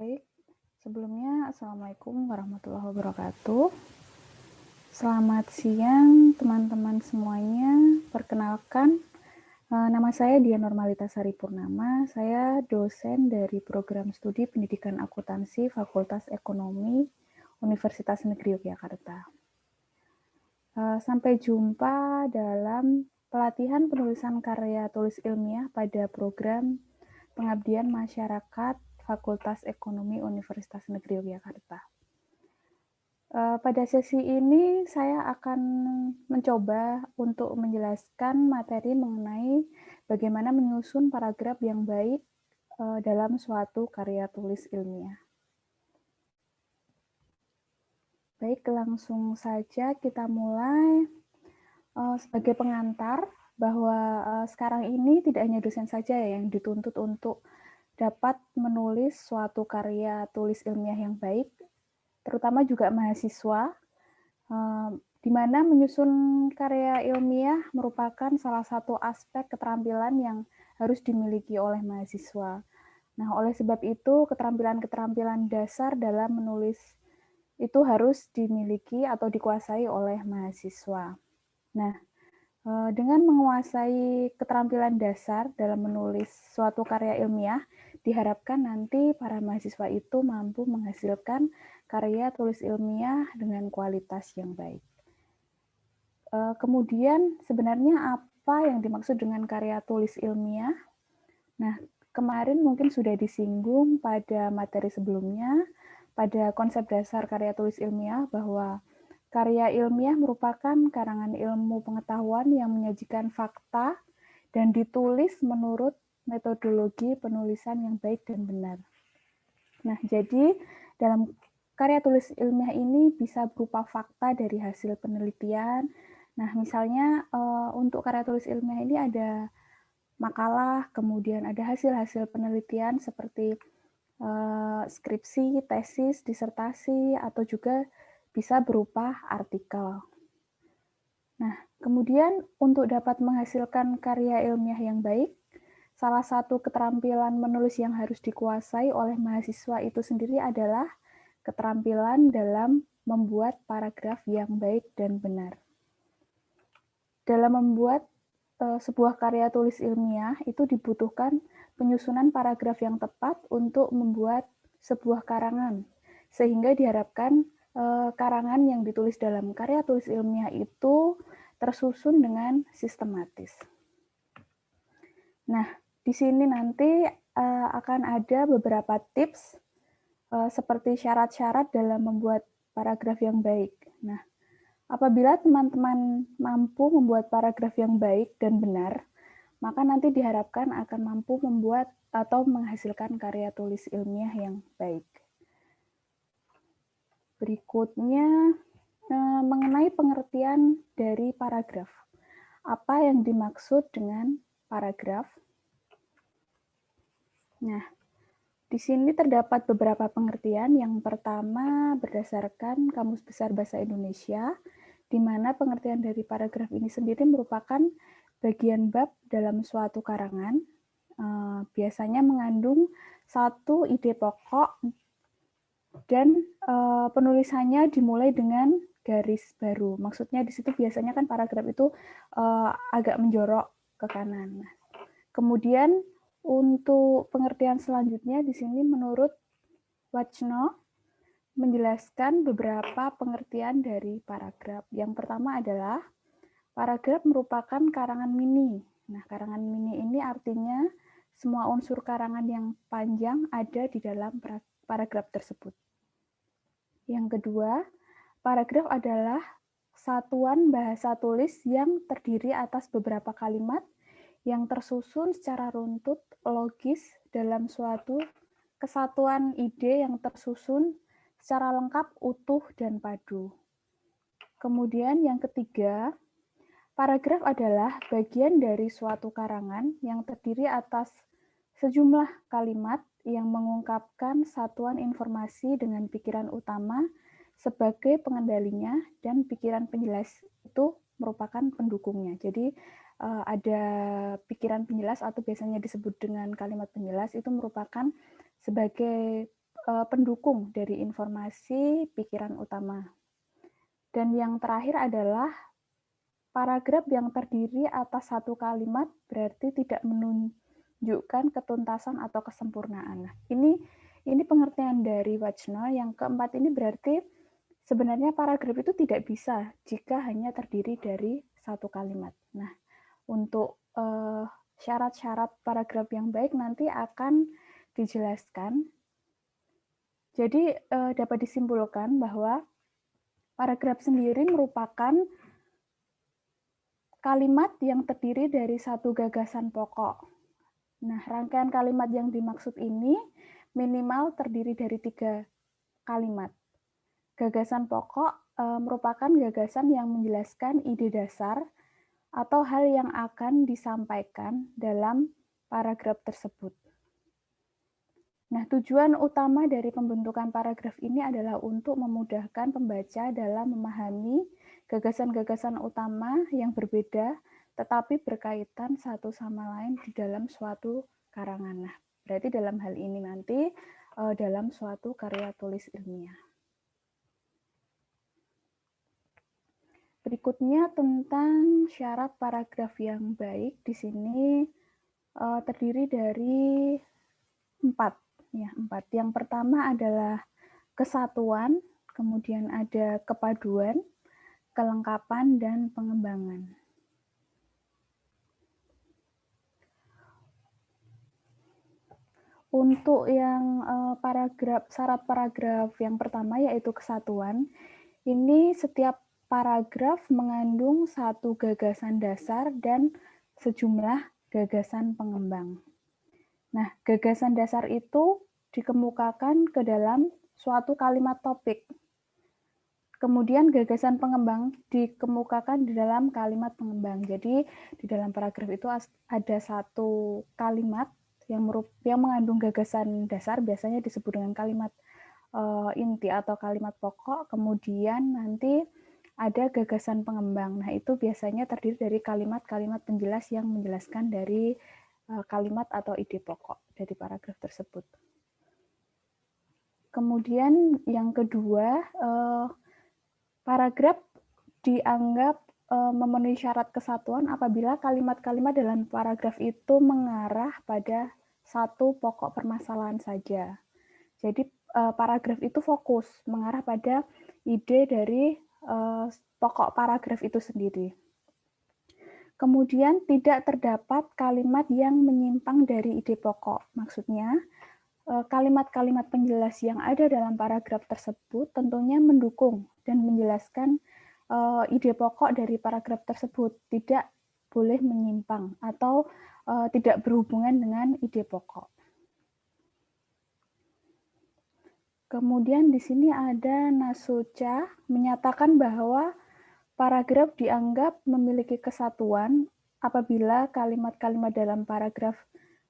Baik, sebelumnya Assalamualaikum warahmatullahi wabarakatuh. Selamat siang teman-teman semuanya. Perkenalkan, nama saya Dian Normalita Sari Purnama. Saya dosen dari Program Studi Pendidikan Akuntansi Fakultas Ekonomi Universitas Negeri Yogyakarta. Sampai jumpa dalam pelatihan penulisan karya tulis ilmiah pada program Pengabdian Masyarakat Fakultas Ekonomi Universitas Negeri Yogyakarta. Pada sesi ini saya akan mencoba untuk menjelaskan materi mengenai bagaimana menyusun paragraf yang baik dalam suatu karya tulis ilmiah. Baik, langsung saja kita mulai. Sebagai pengantar, bahwa sekarang ini tidak hanya dosen saja yang dituntut untuk dapat menulis suatu karya tulis ilmiah yang baik, terutama juga mahasiswa, di mana menyusun karya ilmiah merupakan salah satu aspek keterampilan yang harus dimiliki oleh mahasiswa. Nah, oleh sebab itu, keterampilan-keterampilan dasar dalam menulis itu harus dimiliki atau dikuasai oleh mahasiswa. Nah, dengan menguasai keterampilan dasar dalam menulis suatu karya ilmiah, diharapkan nanti para mahasiswa itu mampu menghasilkan karya tulis ilmiah dengan kualitas yang baik. Kemudian sebenarnya apa yang dimaksud dengan karya tulis ilmiah? Nah, kemarin mungkin sudah disinggung pada materi sebelumnya, pada konsep dasar karya tulis ilmiah, bahwa karya ilmiah merupakan karangan ilmu pengetahuan yang menyajikan fakta dan ditulis menurut metodologi penulisan yang baik dan benar. Nah, jadi dalam karya tulis ilmiah ini bisa berupa fakta dari hasil penelitian. Nah, misalnya untuk karya tulis ilmiah ini ada makalah, kemudian ada hasil-hasil penelitian seperti skripsi, tesis, disertasi, atau juga bisa berupa artikel. Nah, kemudian untuk dapat menghasilkan karya ilmiah yang baik, salah satu keterampilan menulis yang harus dikuasai oleh mahasiswa itu sendiri adalah keterampilan dalam membuat paragraf yang baik dan benar. Dalam membuat sebuah karya tulis ilmiah itu dibutuhkan penyusunan paragraf yang tepat untuk membuat sebuah karangan, sehingga diharapkan karangan yang ditulis dalam karya tulis ilmiah itu tersusun dengan sistematis. Nah, di sini nanti akan ada beberapa tips seperti syarat-syarat dalam membuat paragraf yang baik. Nah, apabila teman-teman mampu membuat paragraf yang baik dan benar, maka nanti diharapkan akan mampu membuat atau menghasilkan karya tulis ilmiah yang baik. Berikutnya, mengenai pengertian dari paragraf. Apa yang dimaksud dengan paragraf? Nah, di sini terdapat beberapa pengertian. Yang pertama berdasarkan Kamus Besar Bahasa Indonesia, di mana pengertian dari paragraf ini sendiri merupakan bagian bab dalam suatu karangan, biasanya mengandung satu ide pokok dan penulisannya dimulai dengan garis baru. Maksudnya di situ biasanya kan paragraf itu agak menjorok ke kanan. Kemudian untuk pengertian selanjutnya di sini menurut Wachno menjelaskan beberapa pengertian dari paragraf. Yang pertama adalah paragraf merupakan karangan mini. Nah, karangan mini ini artinya semua unsur karangan yang panjang ada di dalam paragraf tersebut. Yang kedua, paragraf adalah satuan bahasa tulis yang terdiri atas beberapa kalimat yang tersusun secara runtut, logis dalam suatu kesatuan ide yang tersusun secara lengkap, utuh, dan padu. Kemudian yang ketiga, paragraf adalah bagian dari suatu karangan yang terdiri atas sejumlah kalimat yang mengungkapkan satuan informasi dengan pikiran utama sebagai pengendalinya dan pikiran penjelas itu merupakan pendukungnya. Jadi ada pikiran penjelas atau biasanya disebut dengan kalimat penjelas itu merupakan sebagai pendukung dari informasi pikiran utama. Dan yang terakhir adalah paragraf yang terdiri atas satu kalimat berarti tidak menunjukkan ketuntasan atau kesempurnaan. Nah, ini pengertian dari Wajna. Yang keempat ini berarti sebenarnya paragraf itu tidak bisa jika hanya terdiri dari satu kalimat. Nah, untuk syarat-syarat paragraf yang baik nanti akan dijelaskan. Jadi dapat disimpulkan bahwa paragraf sendiri merupakan kalimat yang terdiri dari satu gagasan pokok. Nah, rangkaian kalimat yang dimaksud ini minimal terdiri dari 3 kalimat. Gagasan pokok merupakan gagasan yang menjelaskan ide dasar atau hal yang akan disampaikan dalam paragraf tersebut. Nah, tujuan utama dari pembentukan paragraf ini adalah untuk memudahkan pembaca dalam memahami gagasan-gagasan utama yang berbeda tetapi berkaitan satu sama lain di dalam suatu karangan. Nah, berarti dalam hal ini nanti dalam suatu karya tulis ilmiah. Berikutnya tentang syarat paragraf yang baik. Di sini terdiri dari 4. Ya, 4. Yang pertama adalah kesatuan, kemudian ada kepaduan, kelengkapan, dan pengembangan. Untuk yang syarat paragraf yang pertama yaitu kesatuan, ini setiap paragraf mengandung satu gagasan dasar dan sejumlah gagasan pengembang. Nah, gagasan dasar itu dikemukakan ke dalam suatu kalimat topik. Kemudian gagasan pengembang dikemukakan di dalam kalimat pengembang. Jadi di dalam paragraf itu ada satu kalimat yang mengandung gagasan dasar, biasanya disebut dengan kalimat inti atau kalimat pokok. Kemudian nanti ada gagasan pengembang. Nah, itu biasanya terdiri dari kalimat-kalimat penjelas yang menjelaskan dari kalimat atau ide pokok dari paragraf tersebut. Kemudian yang kedua, paragraf dianggap memenuhi syarat kesatuan apabila kalimat-kalimat dalam paragraf itu mengarah pada satu pokok permasalahan saja. Jadi paragraf itu fokus mengarah pada ide dari pokok paragraf itu sendiri. Kemudian tidak terdapat kalimat yang menyimpang dari ide pokok. Maksudnya, kalimat-kalimat penjelas yang ada dalam paragraf tersebut tentunya mendukung dan menjelaskan ide pokok dari paragraf tersebut, tidak boleh menyimpang atau tidak berhubungan dengan ide pokok. Kemudian di sini ada Nasucha menyatakan bahwa paragraf dianggap memiliki kesatuan apabila kalimat-kalimat dalam paragraf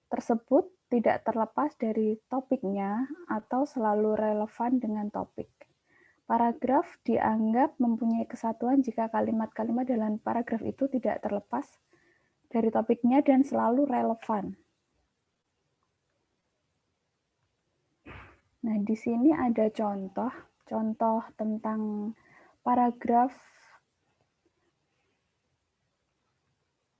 tersebut tidak terlepas dari topiknya atau selalu relevan dengan topik. Paragraf dianggap mempunyai kesatuan jika kalimat-kalimat dalam paragraf itu tidak terlepas dari topiknya dan selalu relevan. Nah, di sini ada contoh tentang paragraf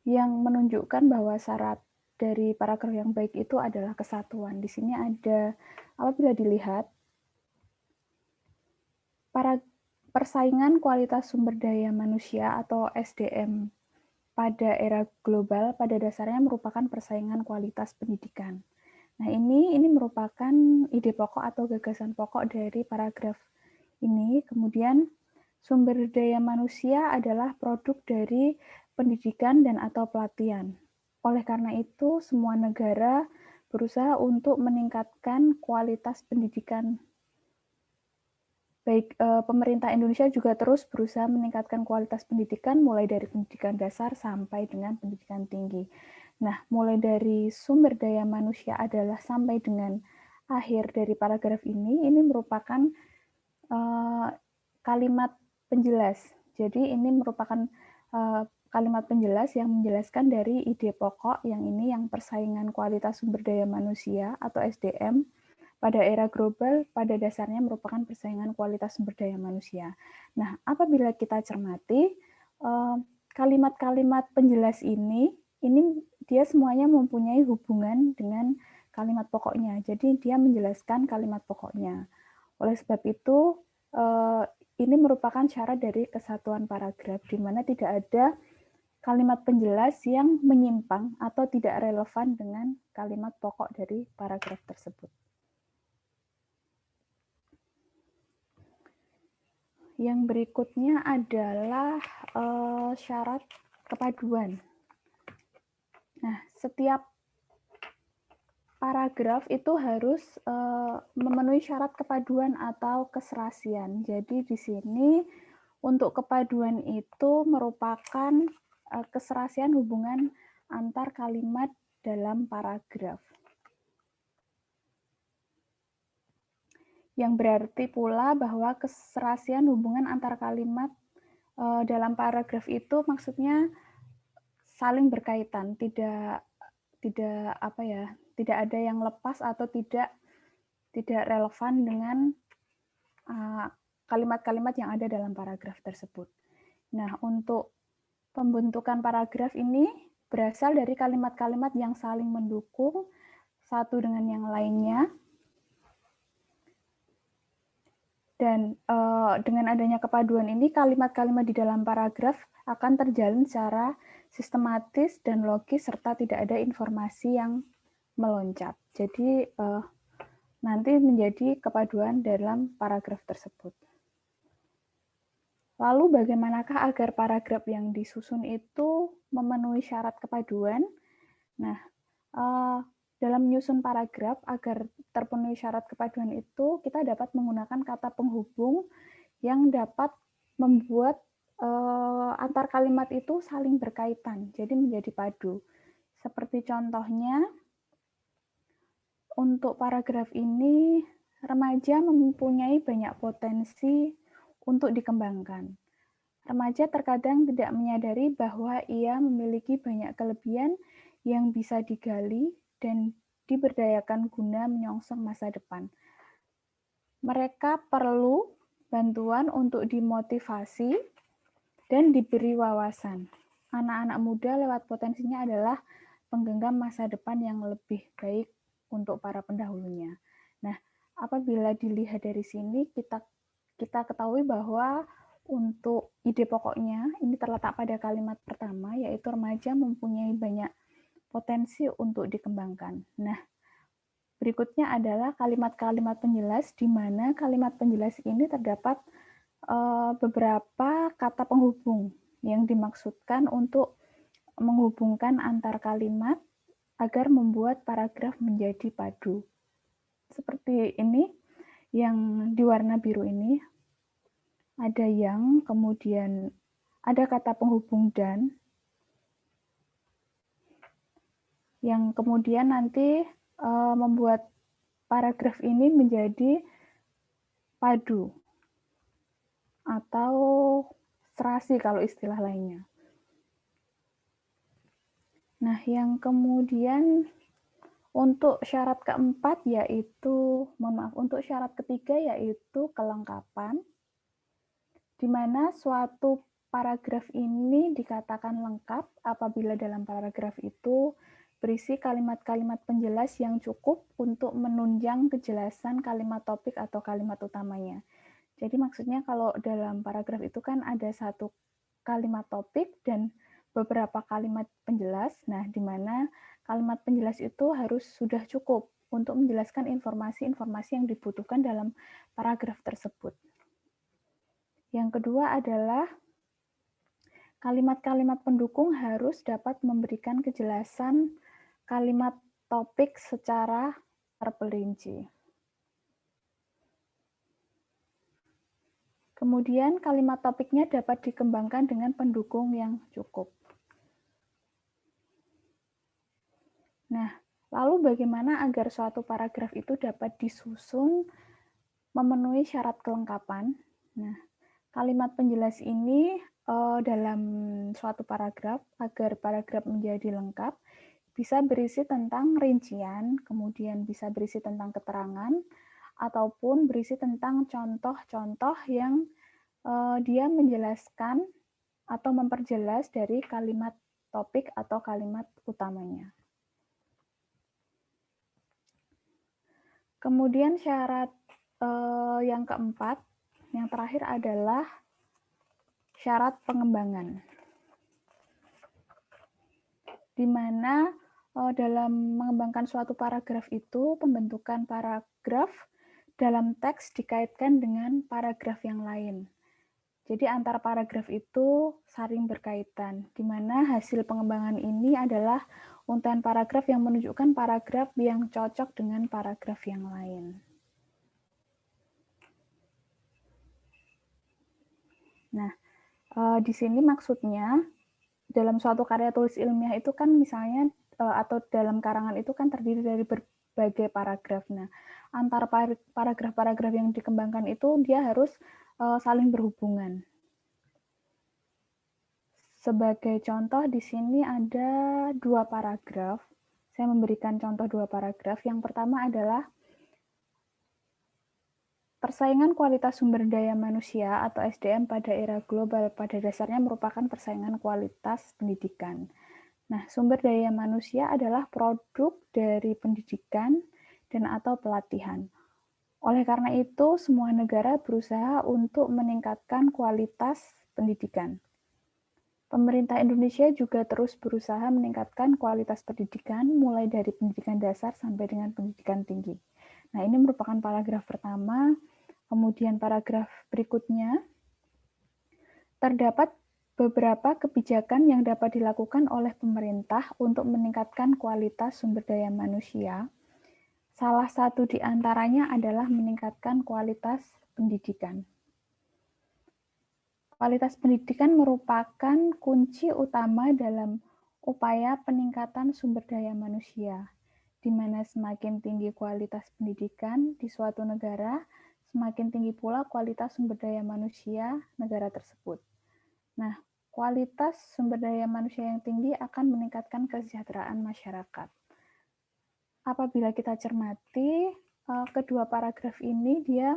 yang menunjukkan bahwa syarat dari paragraf yang baik itu adalah kesatuan. Di sini ada, apabila dilihat, persaingan kualitas sumber daya manusia atau SDM pada era global pada dasarnya merupakan persaingan kualitas pendidikan. Nah, ini merupakan ide pokok atau gagasan pokok dari paragraf ini. Kemudian sumber daya manusia adalah produk dari pendidikan dan atau pelatihan. Oleh karena itu, semua negara berusaha untuk meningkatkan kualitas pendidikan. Baik, pemerintah Indonesia juga terus berusaha meningkatkan kualitas pendidikan mulai dari pendidikan dasar sampai dengan pendidikan tinggi. Nah, mulai dari sumber daya manusia adalah sampai dengan akhir dari paragraf ini merupakan kalimat penjelas. Jadi ini merupakan kalimat penjelas yang menjelaskan dari ide pokok yang persaingan kualitas sumber daya manusia atau SDM pada era global pada dasarnya merupakan persaingan kualitas sumber daya manusia. Nah, apabila kita cermati kalimat-kalimat penjelas ini dia semuanya mempunyai hubungan dengan kalimat pokoknya. Jadi dia menjelaskan kalimat pokoknya. Oleh sebab itu, ini merupakan syarat dari kesatuan paragraf, di mana tidak ada kalimat penjelas yang menyimpang atau tidak relevan dengan kalimat pokok dari paragraf tersebut. Yang berikutnya adalah syarat kepaduan. Nah, setiap paragraf itu harus memenuhi syarat kepaduan atau keserasian. Jadi di sini untuk kepaduan itu merupakan keserasian hubungan antar kalimat dalam paragraf. Yang berarti pula bahwa keserasian hubungan antar kalimat dalam paragraf itu maksudnya saling berkaitan, tidak ada yang lepas atau tidak relevan dengan kalimat-kalimat yang ada dalam paragraf tersebut. Nah, untuk pembentukan paragraf ini berasal dari kalimat-kalimat yang saling mendukung satu dengan yang lainnya. Dan dengan adanya kepaduan ini, kalimat-kalimat di dalam paragraf akan terjalin secara sistematis dan logis serta tidak ada informasi yang meloncat. Jadi nanti menjadi kepaduan dalam paragraf tersebut. Lalu bagaimanakah agar paragraf yang disusun itu memenuhi syarat kepaduan? Nah, dalam menyusun paragraf agar terpenuhi syarat kepaduan itu, kita dapat menggunakan kata penghubung yang dapat membuat antar kalimat itu saling berkaitan, jadi menjadi padu. Seperti contohnya, untuk paragraf ini, remaja mempunyai banyak potensi untuk dikembangkan. Remaja terkadang tidak menyadari bahwa ia memiliki banyak kelebihan yang bisa digali dan diberdayakan guna menyongsong masa depan. Mereka perlu bantuan untuk dimotivasi dan diberi wawasan. Anak-anak muda lewat potensinya adalah penggenggam masa depan yang lebih baik untuk para pendahulunya. Nah, apabila dilihat dari sini, kita ketahui bahwa untuk ide pokoknya ini terletak pada kalimat pertama, yaitu remaja mempunyai banyak potensi untuk dikembangkan. Nah, berikutnya adalah kalimat-kalimat penjelas, di mana kalimat penjelas ini terdapat beberapa kata penghubung yang dimaksudkan untuk menghubungkan antar kalimat agar membuat paragraf menjadi padu. Seperti ini, yang di warna biru ini, ada yang, kemudian ada kata penghubung dan, yang kemudian nanti membuat paragraf ini menjadi padu atau serasi kalau istilah lainnya. Nah, yang kemudian untuk syarat keempat yaitu, untuk syarat ketiga yaitu kelengkapan, di mana suatu paragraf ini dikatakan lengkap apabila dalam paragraf itu berisi kalimat-kalimat penjelas yang cukup untuk menunjang kejelasan kalimat topik atau kalimat utamanya. Jadi maksudnya kalau dalam paragraf itu kan ada satu kalimat topik dan beberapa kalimat penjelas. Nah, di mana kalimat penjelas itu harus sudah cukup untuk menjelaskan informasi-informasi yang dibutuhkan dalam paragraf tersebut. Yang kedua adalah kalimat-kalimat pendukung harus dapat memberikan kejelasan kalimat topik secara terperinci. Kemudian kalimat topiknya dapat dikembangkan dengan pendukung yang cukup. Nah, lalu bagaimana agar suatu paragraf itu dapat disusun memenuhi syarat kelengkapan? Nah, kalimat penjelas ini dalam suatu paragraf, agar paragraf menjadi lengkap, bisa berisi tentang rincian, kemudian bisa berisi tentang keterangan, ataupun berisi tentang contoh-contoh yang dia menjelaskan atau memperjelas dari kalimat topik atau kalimat utamanya. Kemudian syarat yang keempat, yang terakhir adalah syarat pengembangan, di mana dalam mengembangkan suatu paragraf itu, pembentukan paragraf dalam teks dikaitkan dengan paragraf yang lain. Jadi antar paragraf itu saling berkaitan, di mana hasil pengembangan ini adalah untaian paragraf yang menunjukkan paragraf yang cocok dengan paragraf yang lain. Nah, di sini maksudnya dalam suatu karya tulis ilmiah itu kan misalnya atau dalam karangan itu kan terdiri dari berbagai paragraf. Nah, antar paragraf-paragraf yang dikembangkan itu dia harus saling berhubungan. Sebagai contoh di sini ada 2 paragraf. Saya memberikan contoh 2 paragraf. Yang pertama adalah persaingan kualitas sumber daya manusia atau SDM pada era global pada dasarnya merupakan persaingan kualitas pendidikan. Nah, sumber daya manusia adalah produk dari pendidikan dan atau pelatihan. Oleh karena itu, semua negara berusaha untuk meningkatkan kualitas pendidikan. Pemerintah Indonesia juga terus berusaha meningkatkan kualitas pendidikan, mulai dari pendidikan dasar sampai dengan pendidikan tinggi. Nah, ini merupakan paragraf pertama. Kemudian paragraf berikutnya, terdapat beberapa kebijakan yang dapat dilakukan oleh pemerintah untuk meningkatkan kualitas sumber daya manusia. Salah satu di antaranya adalah meningkatkan kualitas pendidikan. Kualitas pendidikan merupakan kunci utama dalam upaya peningkatan sumber daya manusia, di mana semakin tinggi kualitas pendidikan di suatu negara, semakin tinggi pula kualitas sumber daya manusia negara tersebut. Nah, kualitas sumber daya manusia yang tinggi akan meningkatkan kesejahteraan masyarakat. Apabila kita cermati, kedua paragraf ini dia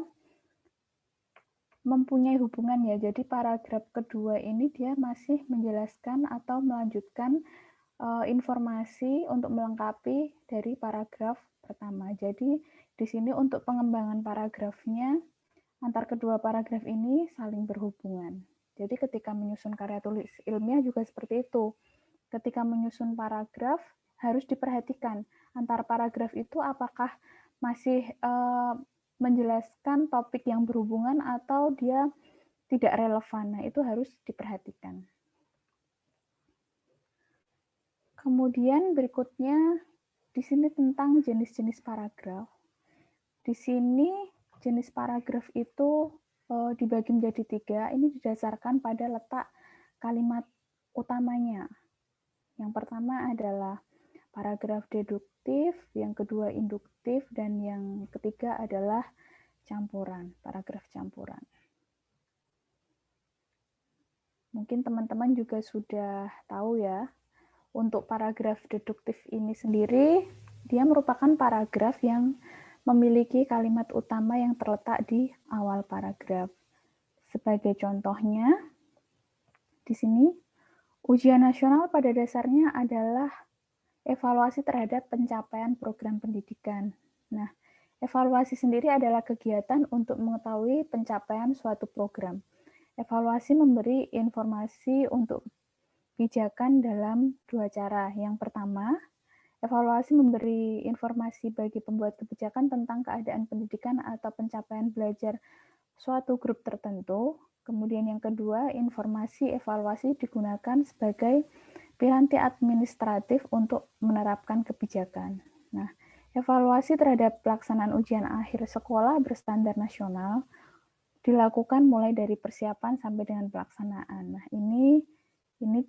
mempunyai hubungan ya. Jadi paragraf kedua ini dia masih menjelaskan atau melanjutkan informasi untuk melengkapi dari paragraf pertama. Jadi di sini untuk pengembangan paragrafnya antar kedua paragraf ini saling berhubungan. Jadi ketika menyusun karya tulis ilmiah juga seperti itu. Ketika menyusun paragraf harus diperhatikan antar paragraf itu apakah masih menjelaskan topik yang berhubungan atau dia tidak relevan. Nah, itu harus diperhatikan. Kemudian berikutnya di sini tentang jenis-jenis paragraf. Di sini jenis paragraf itu dibagi menjadi 3. Ini didasarkan pada letak kalimat utamanya. Yang pertama adalah paragraf deduktif, yang kedua induktif, dan yang ketiga adalah campuran, paragraf campuran. Mungkin teman-teman juga sudah tahu ya, untuk paragraf deduktif ini sendiri, dia merupakan paragraf yang memiliki kalimat utama yang terletak di awal paragraf. Sebagai contohnya, di sini, ujian nasional pada dasarnya adalah evaluasi terhadap pencapaian program pendidikan. Nah, evaluasi sendiri adalah kegiatan untuk mengetahui pencapaian suatu program. Evaluasi memberi informasi untuk kebijakan dalam 2 cara. Yang pertama, evaluasi memberi informasi bagi pembuat kebijakan tentang keadaan pendidikan atau pencapaian belajar suatu grup tertentu. Kemudian yang kedua, informasi evaluasi digunakan sebagai piranti administratif untuk menerapkan kebijakan. Nah, evaluasi terhadap pelaksanaan ujian akhir sekolah berstandar nasional dilakukan mulai dari persiapan sampai dengan pelaksanaan. Nah, ini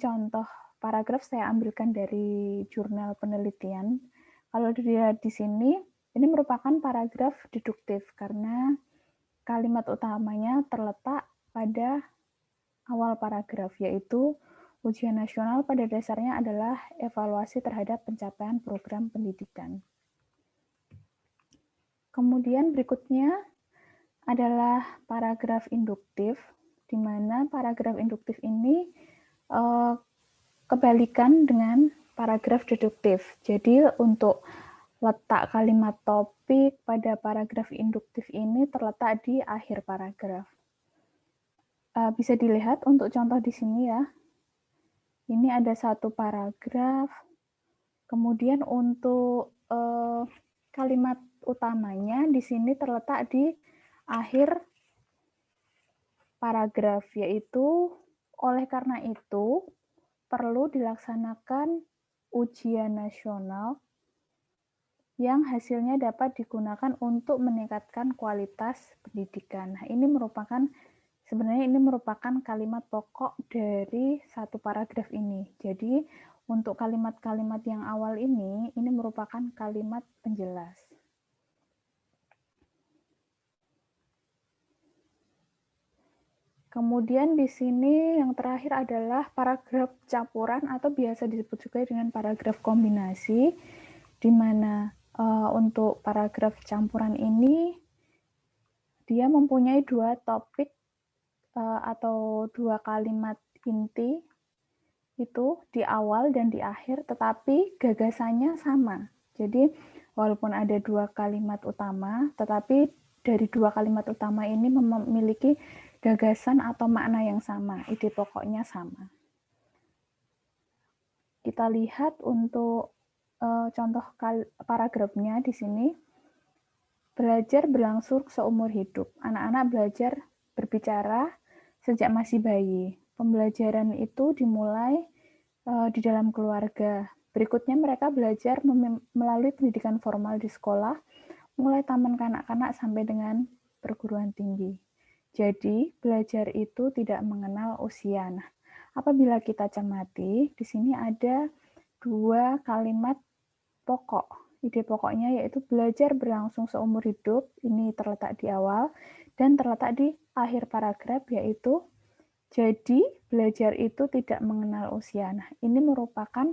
contoh paragraf saya ambilkan dari jurnal penelitian. Kalau dilihat di sini, ini merupakan paragraf deduktif karena kalimat utamanya terletak pada awal paragraf, yaitu Ujian nasional pada dasarnya adalah evaluasi terhadap pencapaian program pendidikan. Kemudian berikutnya adalah paragraf induktif, di mana paragraf induktif ini kebalikan dengan paragraf deduktif. Jadi untuk letak kalimat topik pada paragraf induktif ini terletak di akhir paragraf. Bisa dilihat untuk contoh di sini ya. Ini ada satu paragraf. Kemudian untuk kalimat utamanya di sini terletak di akhir paragraf, yaitu oleh karena itu perlu dilaksanakan ujian nasional yang hasilnya dapat digunakan untuk meningkatkan kualitas pendidikan. Nah, sebenarnya ini merupakan kalimat pokok dari satu paragraf ini. Jadi, untuk kalimat-kalimat yang awal ini merupakan kalimat penjelas. Kemudian di sini yang terakhir adalah paragraf campuran atau biasa disebut juga dengan paragraf kombinasi, di mana untuk paragraf campuran ini dia mempunyai dua topik atau dua kalimat inti itu di awal dan di akhir, tetapi gagasannya sama. Jadi walaupun ada dua kalimat utama, tetapi dari dua kalimat utama ini memiliki gagasan atau makna yang sama, ide pokoknya sama. Kita lihat untuk contoh paragrafnya di sini. Belajar berlangsung seumur hidup. Anak-anak belajar berbicara sejak masih bayi. Pembelajaran itu dimulai di dalam keluarga. Berikutnya mereka belajar melalui pendidikan formal di sekolah, mulai taman kanak-kanak sampai dengan perguruan tinggi. Jadi, belajar itu tidak mengenal usia. Nah, apabila kita cermati, di sini ada dua kalimat pokok. Ide pokoknya yaitu belajar berlangsung seumur hidup, ini terletak di awal, dan terletak di akhir paragraf, yaitu jadi belajar itu tidak mengenal usia. Nah, ini merupakan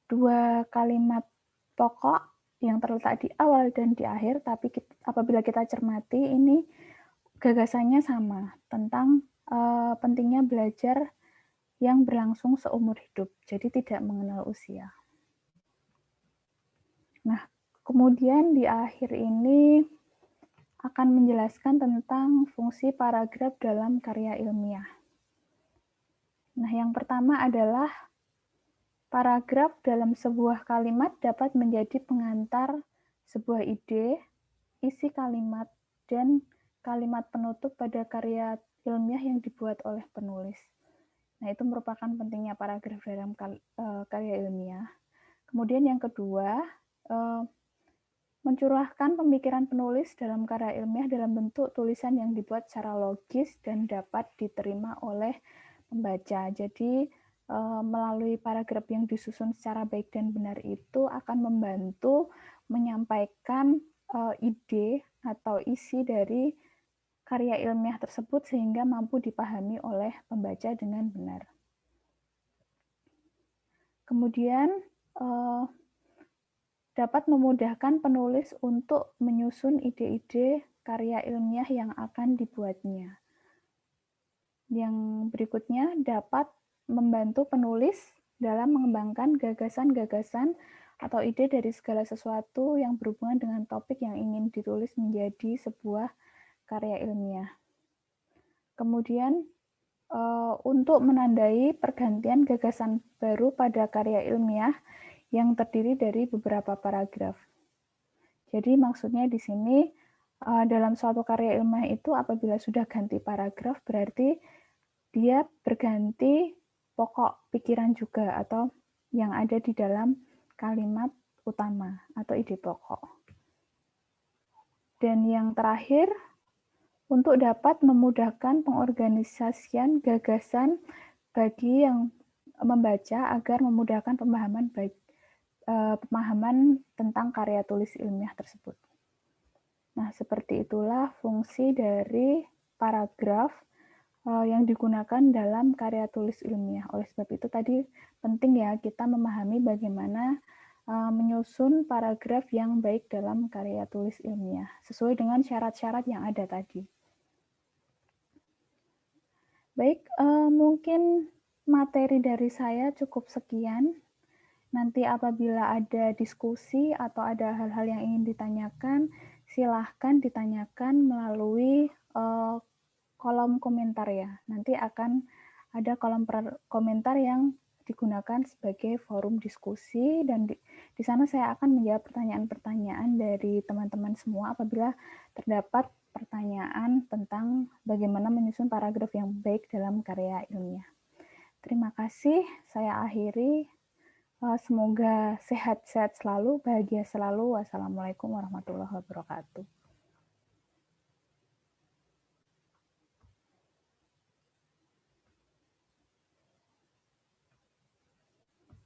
dua kalimat pokok yang terletak di awal dan di akhir, tapi apabila kita cermati, ini gagasannya sama tentang pentingnya belajar yang berlangsung seumur hidup, jadi tidak mengenal usia. Nah, kemudian di akhir ini akan menjelaskan tentang fungsi paragraf dalam karya ilmiah. Nah, yang pertama adalah paragraf dalam sebuah kalimat dapat menjadi pengantar sebuah ide, isi kalimat, dan kalimat penutup pada karya ilmiah yang dibuat oleh penulis. Nah, itu merupakan pentingnya paragraf dalam karya ilmiah. Kemudian yang kedua, mencurahkan pemikiran penulis dalam karya ilmiah dalam bentuk tulisan yang dibuat secara logis dan dapat diterima oleh pembaca. Jadi, melalui paragraf yang disusun secara baik dan benar itu akan membantu menyampaikan ide atau isi dari karya ilmiah tersebut sehingga mampu dipahami oleh pembaca dengan benar. Kemudian, dapat memudahkan penulis untuk menyusun ide-ide karya ilmiah yang akan dibuatnya. Yang berikutnya dapat membantu penulis dalam mengembangkan gagasan-gagasan atau ide dari segala sesuatu yang berhubungan dengan topik yang ingin ditulis menjadi sebuah karya ilmiah. Kemudian, untuk menandai pergantian gagasan baru pada karya ilmiah yang terdiri dari beberapa paragraf. Jadi maksudnya di sini dalam suatu karya ilmiah itu apabila sudah ganti paragraf berarti dia berganti pokok pikiran juga atau yang ada di dalam kalimat utama atau ide pokok. Dan yang terakhir, untuk dapat memudahkan pengorganisasian gagasan bagi yang membaca agar memudahkan pemahaman tentang karya tulis ilmiah tersebut. Nah, seperti itulah fungsi dari paragraf yang digunakan dalam karya tulis ilmiah. Oleh sebab itu tadi penting ya kita memahami bagaimana menyusun paragraf yang baik dalam karya tulis ilmiah, sesuai dengan syarat-syarat yang ada tadi. Baik, mungkin materi dari saya cukup sekian. Nanti apabila ada diskusi atau ada hal-hal yang ingin ditanyakan, silahkan ditanyakan melalui kolom komentar ya. Nanti akan ada kolom komentar yang digunakan sebagai forum diskusi dan di sana saya akan menjawab pertanyaan-pertanyaan dari teman-teman semua apabila terdapat pertanyaan tentang bagaimana menyusun paragraf yang baik dalam karya ilmiah. Terima kasih, saya akhiri. Semoga sehat-sehat selalu, bahagia selalu. Wassalamualaikum warahmatullahi wabarakatuh.